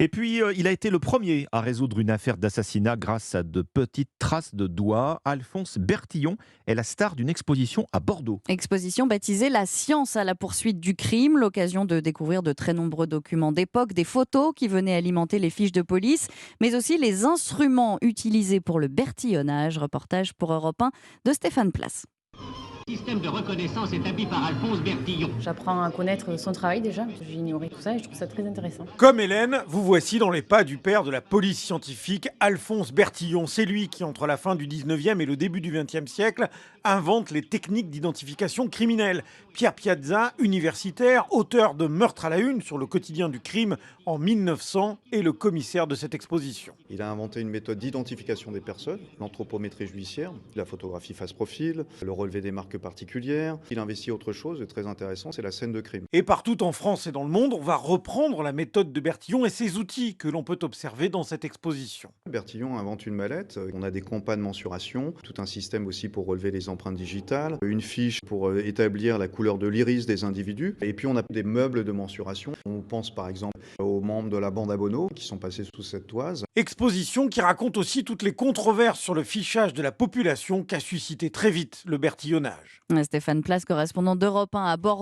Et puis, il a été le premier à résoudre une affaire d'assassinat grâce à de petites traces de doigts. Alphonse Bertillon est la star d'une exposition à Bordeaux. Exposition baptisée La science à la poursuite du crime, l'occasion de découvrir de très nombreux documents d'époque, des photos qui venaient alimenter les fiches de police, mais aussi les instruments utilisés pour le bertillonnage. Reportage pour Europe 1 de Stéphane Place. Système de reconnaissance établi par Alphonse Bertillon. J'apprends à connaître son travail déjà, j'ignorais tout ça et je trouve ça très intéressant. Comme Hélène, vous voici dans les pas du père de la police scientifique, Alphonse Bertillon. C'est lui qui, entre la fin du 19e et le début du 20e siècle, invente les techniques d'identification criminelle. Pierre Piazza, universitaire, auteur de Meurtre à la une sur le quotidien du crime en 1900, est le commissaire de cette exposition. Il a inventé une méthode d'identification des personnes, l'anthropométrie judiciaire, la photographie face-profil, le relevé des marques particulières. Il investit autre chose de très intéressant, c'est la scène de crime. Et partout en France et dans le monde, on va reprendre la méthode de Bertillon et ses outils que l'on peut observer dans cette exposition. Bertillon invente une mallette, on a des compas de mensuration, tout un système aussi pour relever les empreintes digitales, une fiche pour établir la couleur de l'iris des individus, et puis on a des meubles de mensuration. On pense par exemple aux membres de la bande à Bono qui sont passés sous cette toise. Exposition qui raconte aussi toutes les controverses sur le fichage de la population qu'a suscité très vite le bertillonnage. Stéphane Place, correspondant d'Europe 1 à Bordeaux.